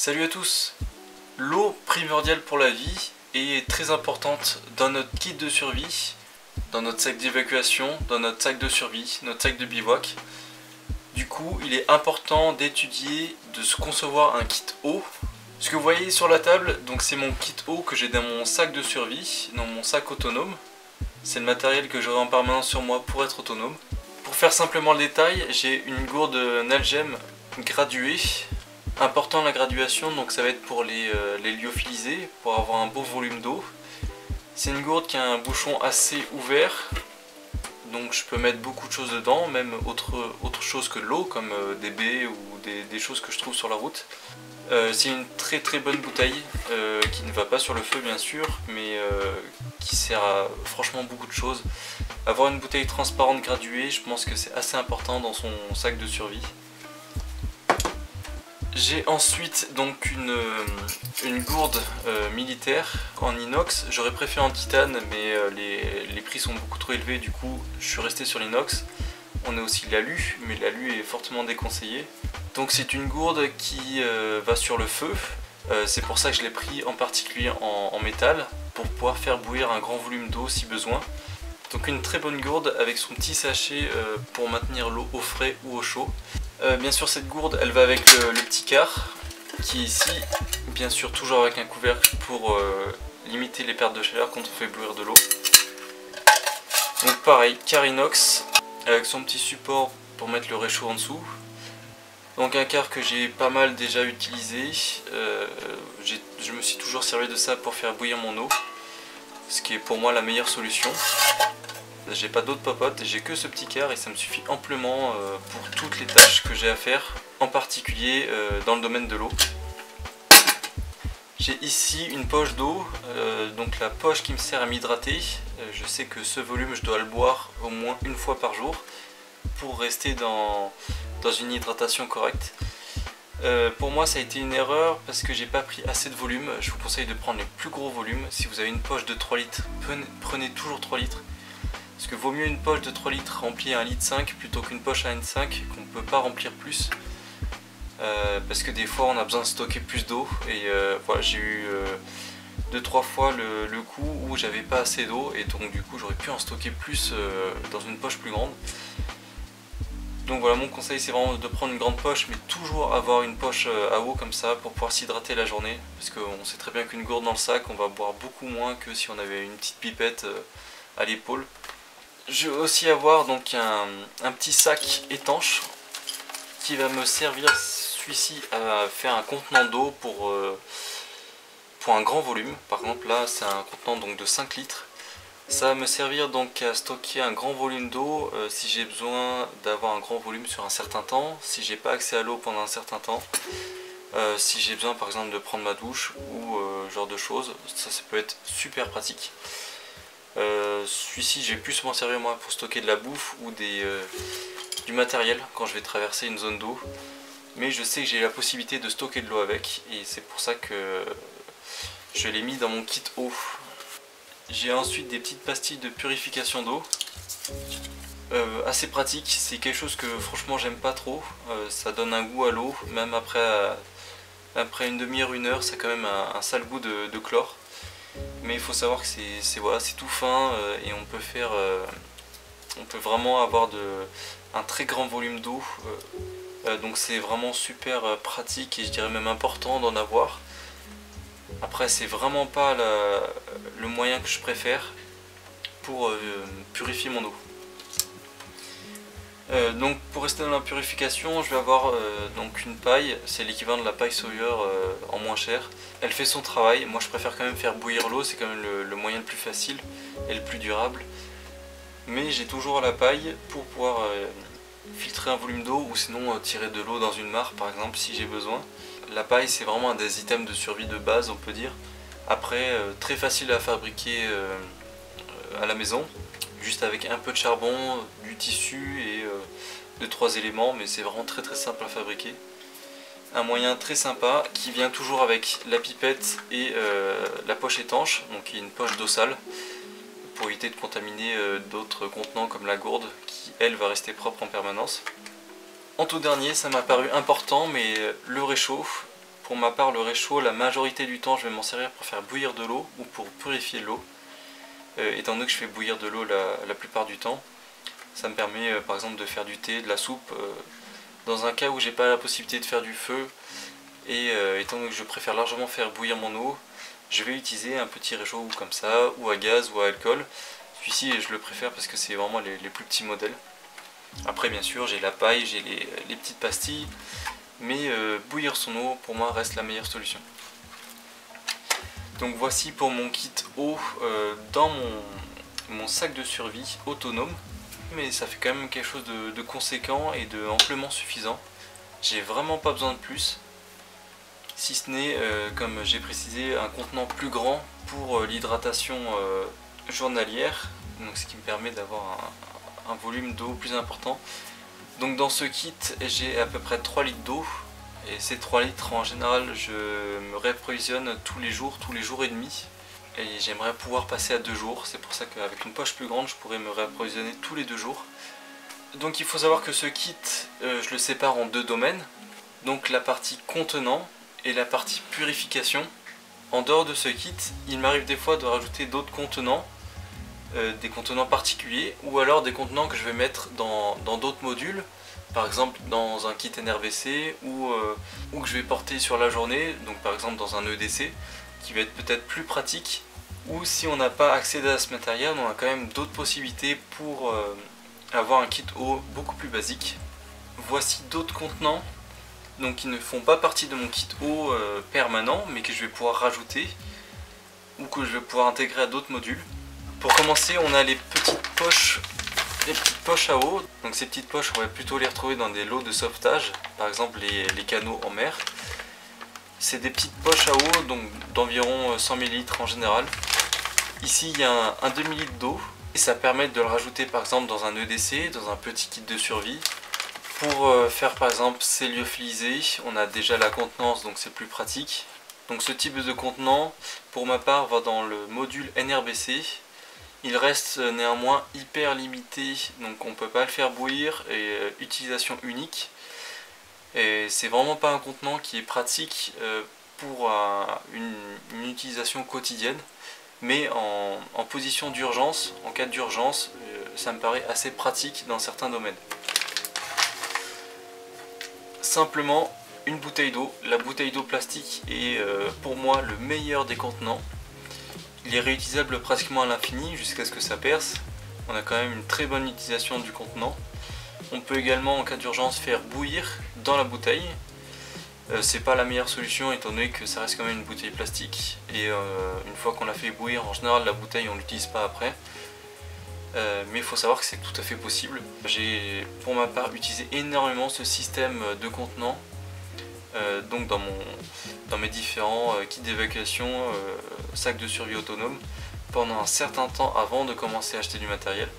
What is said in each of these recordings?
Salut à tous! L'eau, primordiale pour la vie, est très importante dans notre kit de survie, dans notre sac d'évacuation, dans notre sac de survie, notre sac de bivouac. Du coup, il est important d'étudier, de se concevoir un kit eau. Ce que vous voyez sur la table, donc c'est mon kit eau que j'ai dans mon sac de survie, dans mon sac autonome. C'est le matériel que j'aurai en permanence sur moi pour être autonome. Pour faire simplement le détail, j'ai une gourde Nalgem graduée. Important la graduation, donc ça va être pour les lyophilisés, pour avoir un beau volume d'eau. C'est une gourde qui a un bouchon assez ouvert, donc je peux mettre beaucoup de choses dedans, même autre chose que de l'eau, comme des baies ou des choses que je trouve sur la route. C'est une très bonne bouteille, qui ne va pas sur le feu bien sûr, mais qui sert à franchement beaucoup de choses. Avoir une bouteille transparente graduée, je pense que c'est assez important dans son sac de survie. J'ai ensuite donc une gourde militaire en inox. J'aurais préféré en titane, mais les prix sont beaucoup trop élevés, du coup je suis resté sur l'inox. On a aussi l'alu, mais l'alu est fortement déconseillé. Donc c'est une gourde qui va sur le feu. C'est pour ça que je l'ai pris en particulier en métal, pour pouvoir faire bouillir un grand volume d'eau si besoin. Donc une très bonne gourde avec son petit sachet pour maintenir l'eau au frais ou au chaud. Bien sûr cette gourde elle va avec le petit quart qui est ici, bien sûr toujours avec un couvercle pour limiter les pertes de chaleur quand on fait bouillir de l'eau. Donc pareil, quart inox avec son petit support pour mettre le réchaud en dessous. Donc un quart que j'ai pas mal déjà utilisé, je me suis toujours servi de ça pour faire bouillir mon eau, ce qui est pour moi la meilleure solution. J'ai pas d'autres popotes, j'ai que ce petit quart et ça me suffit amplement pour toutes les tâches que j'ai à faire, en particulier dans le domaine de l'eau. J'ai ici une poche d'eau, donc la poche qui me sert à m'hydrater. Je sais que ce volume je dois le boire au moins une fois par jour pour rester dans une hydratation correcte. Pour moi ça a été une erreur parce que j'ai pas pris assez de volume. Je vous conseille de prendre les plus gros volumes. Si vous avez une poche de 3 litres, prenez toujours 3 litres. Parce que vaut mieux une poche de 3 litres remplie à 1,5 litre plutôt qu'une poche à 1,5 qu'on ne peut pas remplir plus. Parce que des fois on a besoin de stocker plus d'eau et voilà, j'ai eu 2-3 fois le coup où j'avais pas assez d'eau et donc du coup j'aurais pu en stocker plus dans une poche plus grande. Donc voilà, mon conseil c'est vraiment de prendre une grande poche, mais toujours avoir une poche à eau comme ça pour pouvoir s'hydrater la journée. Parce qu'on sait très bien qu'une gourde dans le sac, on va boire beaucoup moins que si on avait une petite pipette à l'épaule. Je vais aussi avoir donc un petit sac étanche qui va me servir celui-ci à faire un contenant d'eau pour un grand volume. Par exemple là c'est un contenant donc de 5 litres. Ça va me servir donc à stocker un grand volume d'eau si j'ai besoin d'avoir un grand volume sur un certain temps, si j'ai pas accès à l'eau pendant un certain temps, si j'ai besoin par exemple de prendre ma douche ou ce genre de choses, ça peut être super pratique. Celui-ci, je vais plus m'en servir moi pour stocker de la bouffe ou du matériel quand je vais traverser une zone d'eau. Mais je sais que j'ai la possibilité de stocker de l'eau avec et c'est pour ça que je l'ai mis dans mon kit eau. J'ai ensuite des petites pastilles de purification d'eau. Assez pratique, c'est quelque chose que franchement j'aime pas trop. Ça donne un goût à l'eau, même après une demi-heure, une heure, ça a quand même un sale goût de chlore. Mais il faut savoir que c'est tout fin et on peut vraiment avoir un très grand volume d'eau. Donc c'est vraiment super pratique et je dirais même important d'en avoir. Après c'est vraiment pas le moyen que je préfère pour purifier mon eau. Donc pour rester dans la purification, je vais avoir donc une paille, c'est l'équivalent de la paille Sawyer en moins cher. Elle fait son travail, moi je préfère quand même faire bouillir l'eau, c'est quand même le moyen le plus facile et le plus durable. Mais j'ai toujours la paille pour pouvoir filtrer un volume d'eau ou sinon tirer de l'eau dans une mare par exemple si j'ai besoin. La paille c'est vraiment un des items de survie de base on peut dire. Après très facile à fabriquer à la maison. Juste avec un peu de charbon, du tissu et 2-3 éléments, mais c'est vraiment très simple à fabriquer. Un moyen très sympa qui vient toujours avec la pipette et la poche étanche, donc une poche d'eau sale pour éviter de contaminer d'autres contenants comme la gourde qui elle va rester propre en permanence. En tout dernier, ça m'a paru important, mais le réchaud Pour ma part, le réchaud, la majorité du temps, je vais m'en servir pour faire bouillir de l'eau ou pour purifier l'eau. Étant donné que je fais bouillir de l'eau la plupart du temps, ça me permet par exemple de faire du thé, de la soupe. Dans un cas où j'ai pas la possibilité de faire du feu, et étant donné que je préfère largement faire bouillir mon eau, je vais utiliser un petit réchaud comme ça, ou à gaz ou à alcool. Celui-ci je le préfère parce que c'est vraiment les plus petits modèles. Après bien sûr j'ai la paille, j'ai les petites pastilles, mais bouillir son eau pour moi reste la meilleure solution. Donc voici pour mon kit eau dans mon sac de survie autonome. Mais ça fait quand même quelque chose de conséquent et de amplement suffisant. J'ai vraiment pas besoin de plus. Si ce n'est, comme j'ai précisé, un contenant plus grand pour l'hydratation journalière. Donc ce qui me permet d'avoir un volume d'eau plus important. Donc dans ce kit, j'ai à peu près 3 litres d'eau. Et ces 3 litres, en général, je me réapprovisionne tous les jours et demi. Et j'aimerais pouvoir passer à 2 jours. C'est pour ça qu'avec une poche plus grande, je pourrais me réapprovisionner tous les 2 jours. Donc il faut savoir que ce kit, je le sépare en 2 domaines. Donc la partie contenant et la partie purification. En dehors de ce kit, il m'arrive des fois de rajouter d'autres contenants. Des contenants particuliers ou alors des contenants que je vais mettre dans d'autres modules, par exemple dans un kit NRBC ou que je vais porter sur la journée, donc par exemple dans un EDC qui va être peut-être plus pratique, ou si on n'a pas accédé à ce matériel, on a quand même d'autres possibilités pour avoir un kit eau beaucoup plus basique. Voici d'autres contenants donc qui ne font pas partie de mon kit eau permanent mais que je vais pouvoir rajouter ou que je vais pouvoir intégrer à d'autres modules. Pour commencer, on a les petites poches à eau. Donc ces petites poches, on va plutôt les retrouver dans des lots de sauvetage, par exemple les canots en mer. C'est des petites poches à eau, donc d'environ 100 ml en général. Ici, il y a un demi-litre d'eau et ça permet de le rajouter par exemple dans un EDC, dans un petit kit de survie. Pour faire par exemple ces lyophilisés, on a déjà la contenance, donc c'est plus pratique. Donc ce type de contenant, pour ma part, va dans le module NRBC. Il reste néanmoins hyper limité, donc on ne peut pas le faire bouillir et utilisation unique. Et c'est vraiment pas un contenant qui est pratique pour une utilisation quotidienne, mais en position d'urgence, en cas d'urgence, ça me paraît assez pratique dans certains domaines. Simplement une bouteille d'eau. La bouteille d'eau plastique est pour moi le meilleur des contenants. Il est réutilisable pratiquement à l'infini jusqu'à ce que ça perce. On a quand même une très bonne utilisation du contenant. On peut également en cas d'urgence faire bouillir dans la bouteille. C'est pas la meilleure solution étant donné que ça reste quand même une bouteille plastique. Et une fois qu'on l'a fait bouillir, en général la bouteille on l'utilise pas après. Mais il faut savoir que c'est tout à fait possible. J'ai pour ma part utilisé énormément ce système de contenant. Donc dans mes différents kits d'évacuation, sacs de survie autonome, pendant un certain temps avant de commencer à acheter du matériel.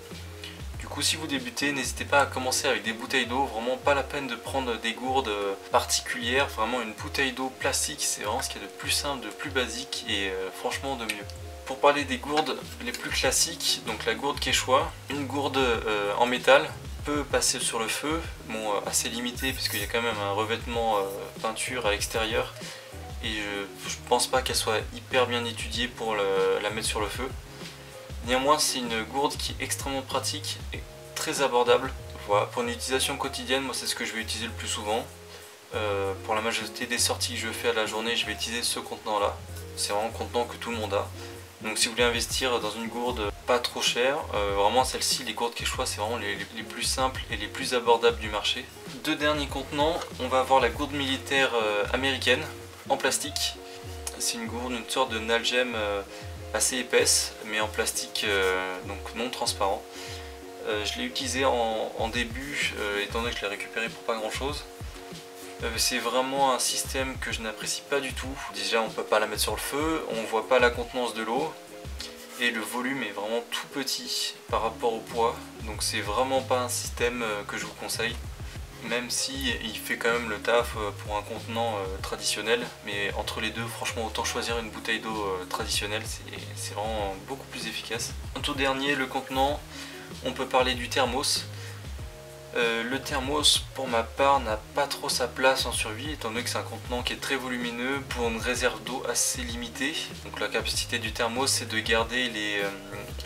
Du coup, si vous débutez, n'hésitez pas à commencer avec des bouteilles d'eau, vraiment pas la peine de prendre des gourdes particulières, vraiment une bouteille d'eau plastique, c'est vraiment ce qu'il y a de plus simple, de plus basique et franchement de mieux. Pour parler des gourdes les plus classiques, donc la gourde Quechua, une gourde en métal, passer sur le feu, bon assez limité puisqu'il y a quand même un revêtement peinture à l'extérieur et je pense pas qu'elle soit hyper bien étudiée pour la mettre sur le feu. Néanmoins c'est une gourde qui est extrêmement pratique et très abordable. Voilà, pour une utilisation quotidienne, moi c'est ce que je vais utiliser le plus souvent. Pour la majorité des sorties que je fais à la journée, je vais utiliser ce contenant là. C'est vraiment un contenant que tout le monde a. Donc si vous voulez investir dans une gourde pas trop chère, vraiment celle-ci, les gourdes Quechua, c'est vraiment les plus simples et les plus abordables du marché. Deux derniers contenants, on va avoir la gourde militaire américaine en plastique. C'est une gourde, une sorte de nalgem assez épaisse, mais en plastique donc non transparent. Je l'ai utilisé en début, étant donné que je l'ai récupéré pour pas grand chose. C'est vraiment un système que je n'apprécie pas du tout. Déjà on peut pas la mettre sur le feu, on voit pas la contenance de l'eau et le volume est vraiment tout petit par rapport au poids, donc c'est vraiment pas un système que je vous conseille, même si il fait quand même le taf pour un contenant traditionnel, mais entre les deux franchement autant choisir une bouteille d'eau traditionnelle, c'est vraiment beaucoup plus efficace. Un tout dernier, le contenant, on peut parler du thermos. Le thermos pour ma part n'a pas trop sa place en survie étant donné que c'est un contenant qui est très volumineux pour une réserve d'eau assez limitée. Donc la capacité du thermos c'est de garder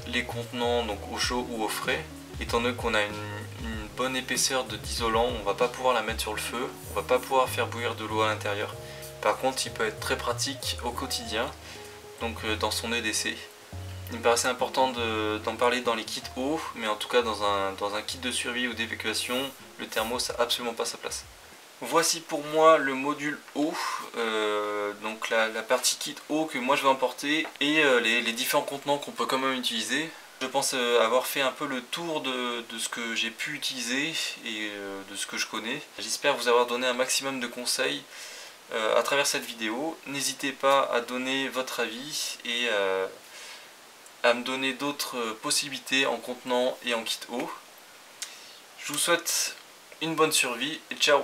les contenants donc au chaud ou au frais. Étant donné qu'on a une bonne épaisseur d'isolant, on va pas pouvoir la mettre sur le feu, on va pas pouvoir faire bouillir de l'eau à l'intérieur. Par contre il peut être très pratique au quotidien, donc dans son EDC. Il me paraissait important d'en parler dans les kits eau, mais en tout cas dans un kit de survie ou d'évacuation, le thermos n'a absolument pas sa place. Voici pour moi le module eau, donc la partie kit eau que moi je vais emporter et les différents contenants qu'on peut quand même utiliser. Je pense avoir fait un peu le tour de ce que j'ai pu utiliser et de ce que je connais. J'espère vous avoir donné un maximum de conseils à travers cette vidéo. N'hésitez pas à donner votre avis et à me donner d'autres possibilités en contenant et en kit eau. Je vous souhaite une bonne survie et ciao!